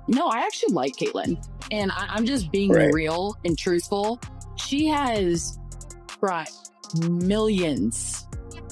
No, I actually like Caitlin. And I'm just being Right. real and truthful. She has brought millions.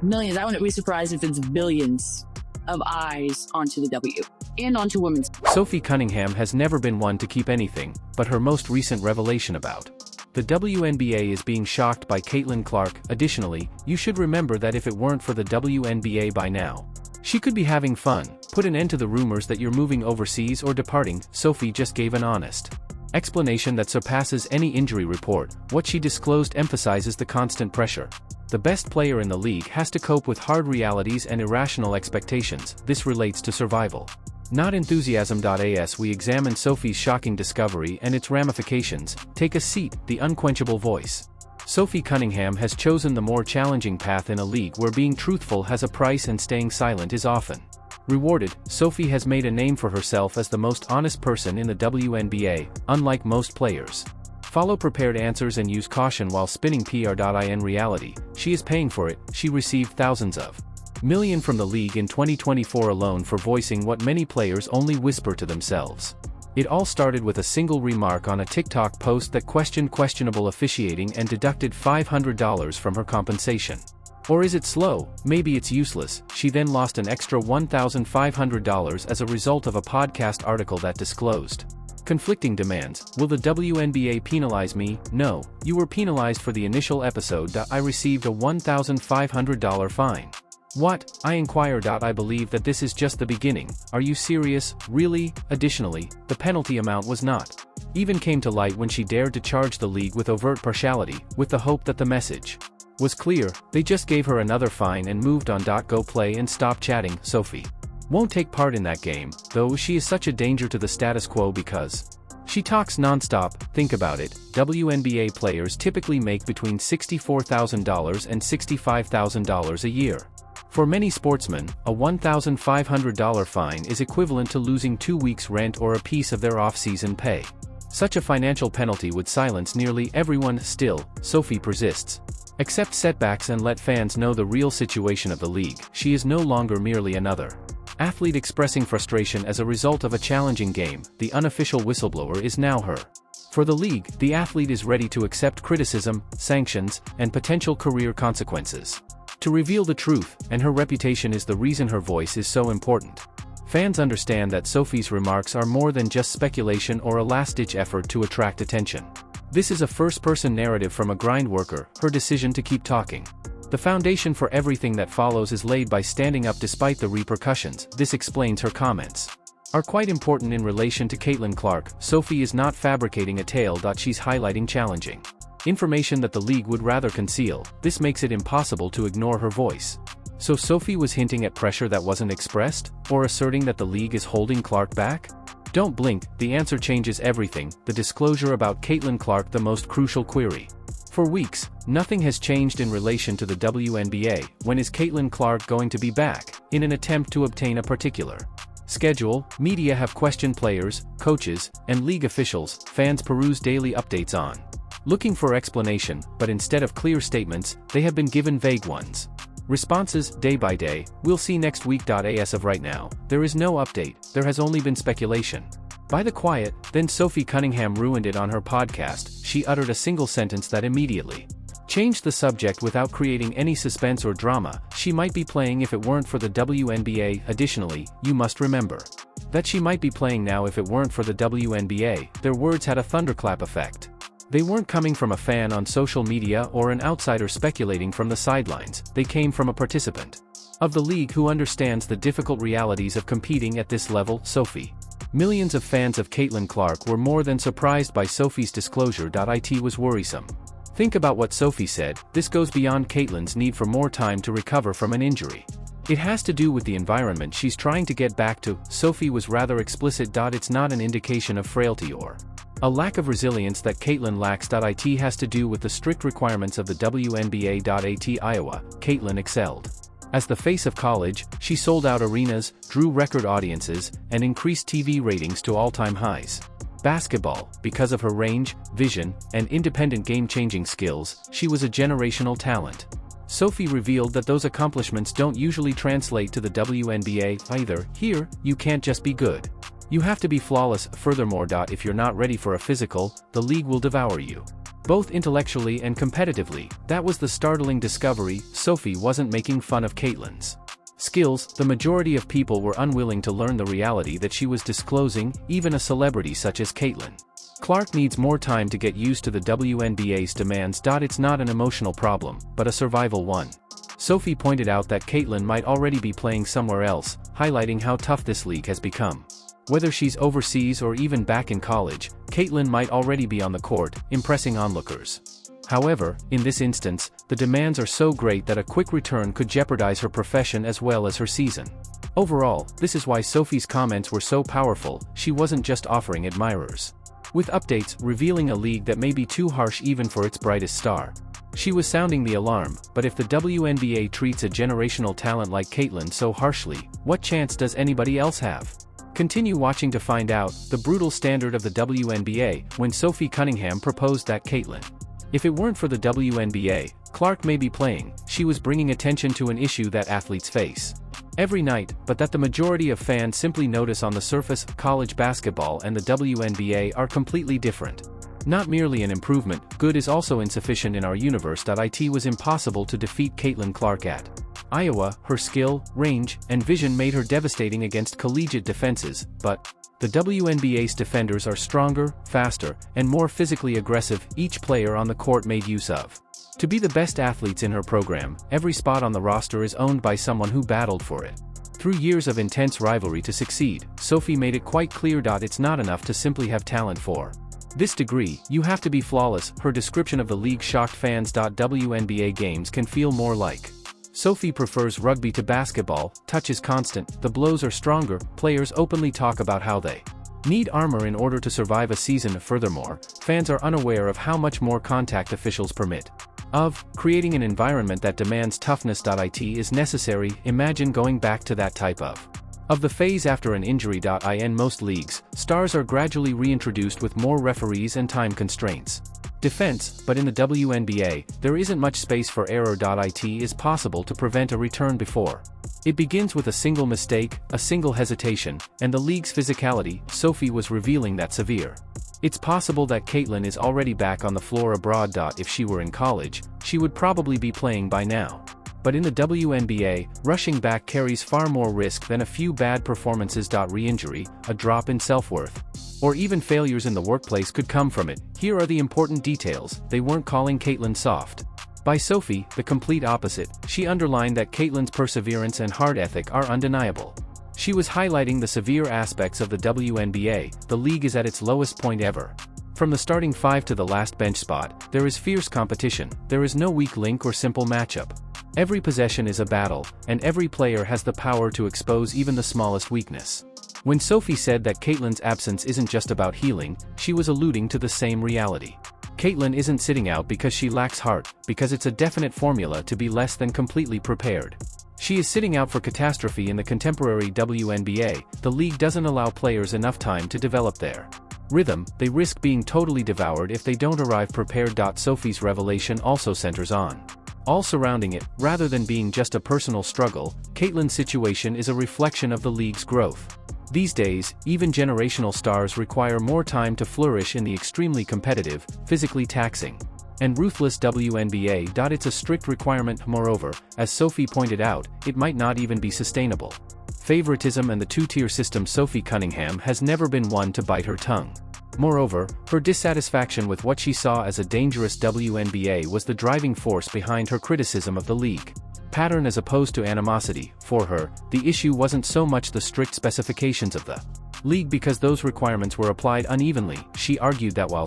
I wouldn't be surprised if it's billions of eyes onto the W and onto women's. Sophie Cunningham has never been one to keep anything, but her most recent revelation about the WNBA is being shocked by Caitlin Clark. Additionally, you should remember that if it weren't for the WNBA by now, she could be having fun. Put an end to the rumors that you're moving overseas or departing. Sophie just gave an honest explanation that surpasses any injury report. What she disclosed emphasizes the constant pressure. The best player in the league has to cope with hard realities and irrational expectations. This relates to survival, not enthusiasm. As we examine Sophie's shocking discovery and its ramifications, take a seat. The unquenchable voice. Sophie Cunningham has chosen the more challenging path in a league where being truthful has a price and staying silent is often rewarded. Sophie has made a name for herself as the most honest person in the WNBA, unlike most players. Follow prepared answers and use caution while spinning PR.in reality. She is paying for it. She received thousands of millions from the league in 2024 alone for voicing what many players only whisper to themselves. It all started with a single remark on a TikTok post that questioned questionable officiating and deducted $500 from her compensation. Or is it slow? Maybe it's useless. She then lost an extra $1,500 as a result of a podcast article that disclosed conflicting demands. Will the WNBA penalize me? No, you were penalized for the initial episode. I received a $1,500 fine. What? I inquire. I believe that this is just the beginning. Are you serious? Really? Additionally, the penalty amount was not even came to light when she dared to charge the league with overt partiality, with the hope that the message was clear. They just gave her another fine and moved on. Go play and stop chatting. Sophie won't take part in that game, though she is such a danger to the status quo because she talks nonstop. Think about it. WNBA players typically make between $64,000 and $65,000 a year. For many sportsmen, a $1,500 fine is equivalent to losing 2 weeks' rent or a piece of their off-season pay. Such a financial penalty would silence nearly everyone. Still, Sophie persists. Accept setbacks and let fans know the real situation of the league. She is no longer merely another athlete expressing frustration as a result of a challenging game. The unofficial whistleblower is now her. For the league, the athlete is ready to accept criticism, sanctions, and potential career consequences to reveal the truth, and her reputation is the reason her voice is so important. Fans understand that Sophie's remarks are more than just speculation or a last-ditch effort to attract attention. This is a first-person narrative from a grind worker, her decision to keep talking. The foundation for everything that follows is laid by standing up despite the repercussions. This explains her comments are quite important in relation to Caitlin Clark. Sophie is not fabricating a tale. She's highlighting challenging information that the league would rather conceal. This makes it impossible to ignore her voice. So Sophie was hinting at pressure that wasn't expressed, or asserting that the league is holding Clark back? Don't blink, the answer changes everything. The disclosure about Caitlin Clark, the most crucial query. For weeks, nothing has changed in relation to the WNBA. When is Caitlin Clark going to be back? In an attempt to obtain a particular schedule, media have questioned players, coaches, and league officials. Fans peruse daily updates on looking for explanation, but instead of clear statements, they have been given vague ones. Responses, day by day. We'll see next week. As of right now, there is no update. There has only been speculation. By the quiet, then Sophie Cunningham ruined it on her podcast. She uttered a single sentence that immediately changed the subject without creating any suspense or drama. She might be playing if it weren't for the WNBA. Additionally, you must remember that she might be playing now if it weren't for the WNBA. Their words had a thunderclap effect. They weren't coming from a fan on social media or an outsider speculating from the sidelines. They came from a participant of the league who understands the difficult realities of competing at this level. Sophie. Millions of fans of Caitlin Clark were more than surprised by Sophie's disclosure. It was worrisome. Think about what Sophie said. This goes beyond Caitlin's need for more time to recover from an injury. It has to do with the environment she's trying to get back to. Sophie was rather explicit. It's not an indication of frailty or a lack of resilience that Caitlin lacks. It has to do with the strict requirements of the WNBA. At Iowa, Caitlin excelled. As the face of college, she sold out arenas, drew record audiences, and increased TV ratings to all-time highs. Basketball, because of her range, vision, and independent game-changing skills, she was a generational talent. Sophie revealed that those accomplishments don't usually translate to the WNBA either. Here, you can't just be good. You have to be flawless. Furthermore, if you're not ready for a physical, the league will devour you. Both intellectually and competitively. That was the startling discovery. Sophie wasn't making fun of Caitlyn's skills. The majority of people were unwilling to learn the reality that she was disclosing, even a celebrity such as Caitlyn Clark needs more time to get used to the WNBA's demands. It's not an emotional problem, but a survival one. Sophie pointed out that Caitlyn might already be playing somewhere else, highlighting how tough this league has become. Whether she's overseas or even back in college, Caitlyn might already be on the court, impressing onlookers. However, in this instance, the demands are so great that a quick return could jeopardize her profession as well as her season. Overall, this is why Sophie's comments were so powerful. She wasn't just offering admirers with updates revealing a league that may be too harsh even for its brightest star. She was sounding the alarm, but if the WNBA treats a generational talent like Caitlyn so harshly, what chance does anybody else have? Continue watching to find out the brutal standard of the WNBA when Sophie Cunningham proposed that Caitlyn. If it weren't for the WNBA, Clark may be playing. She was bringing attention to an issue that athletes face every night, but that the majority of fans simply notice on the surface. College basketball and the WNBA are completely different. Not merely an improvement, good is also insufficient in our universe. It was impossible to defeat Caitlyn Clark at Iowa. Her skill, range, and vision made her devastating against collegiate defenses, but the WNBA's defenders are stronger, faster, and more physically aggressive. Each player on the court made use of to be the best athletes in her program. Every spot on the roster is owned by someone who battled for it through years of intense rivalry to succeed. Sophie made it quite clear. It's not enough to simply have talent for this degree, you have to be flawless. Her description of the league shocked fans. WNBA games can feel more like Sophie prefers rugby to basketball. Touch is constant, the blows are stronger, players openly talk about how they need armor in order to survive a season. Furthermore, fans are unaware of how much more contact officials permit of creating an environment that demands toughness. It is necessary. Imagine going back to that type of the phase after an injury. In most leagues, stars are gradually reintroduced with more referees and time constraints. Defense, but in the WNBA, there isn't much space for error. It is possible to prevent a return before it begins with a single mistake, a single hesitation, and the league's physicality. Sophie was revealing that severe. It's possible that Caitlyn is already back on the floor abroad. If she were in college, she would probably be playing by now. But in the WNBA, rushing back carries far more risk than a few bad performances. Re-injury, a drop in self-worth, or even failures in the workplace could come from it. Here are the important details. They weren't calling Caitlyn soft. By Sophie, the complete opposite. She underlined that Caitlyn's perseverance and hard ethic are undeniable. She was highlighting the severe aspects of the WNBA. The league is at its lowest point ever. From the starting five to the last bench spot, there is fierce competition. There is no weak link or simple matchup. Every possession is a battle, and every player has the power to expose even the smallest weakness. When Sophie said that Caitlyn's absence isn't just about healing, she was alluding to the same reality. Caitlyn isn't sitting out because she lacks heart, because it's a definite formula to be less than completely prepared. She is sitting out for catastrophe in the contemporary WNBA. The league doesn't allow players enough time to develop their rhythm. They risk being totally devoured if they don't arrive prepared. Sophie's revelation also centers on all surrounding it, rather than being just a personal struggle. Caitlyn's situation is a reflection of the league's growth. These days, even generational stars require more time to flourish in the extremely competitive, physically taxing, and ruthless WNBA. It's a strict requirement. Moreover, as Sophie pointed out, it might not even be sustainable. Favoritism and the two-tier system. Sophie Cunningham has never been one to bite her tongue. Moreover, her dissatisfaction with what she saw as a dangerous WNBA was the driving force behind her criticism of the league pattern as opposed to animosity. For her, the issue wasn't so much the strict specifications of the league because those requirements were applied unevenly. She argued that while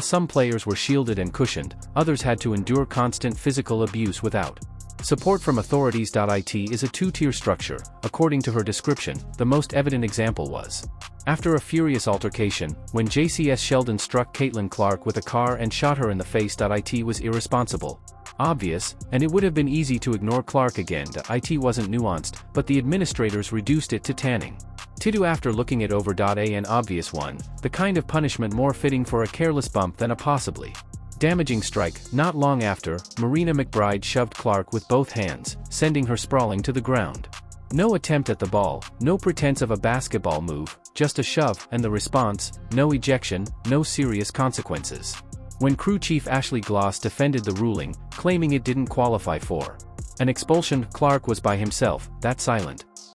some players were shielded and cushioned, others had to endure constant physical abuse without support from authorities. It is a two-tier structure. According to her description, the most evident example was after a furious altercation, when JCS Sheldon struck Caitlyn Clark with a car and shot her in the face. It was irresponsible, obvious, and it would have been easy to ignore Clark again. It wasn't nuanced, but the administrators reduced it to tanning. To after looking it over. An obvious one, the kind of punishment more fitting for a careless bump than a possibly damaging strike. Not long after, Marina McBride shoved Clark with both hands, sending her sprawling to the ground. No attempt at the ball, no pretense of a basketball move, just a shove, and the response, no ejection, no serious consequences. When crew chief Ashley Gloss defended the ruling, claiming it didn't qualify for an expulsion, Clark was by himself, that silent.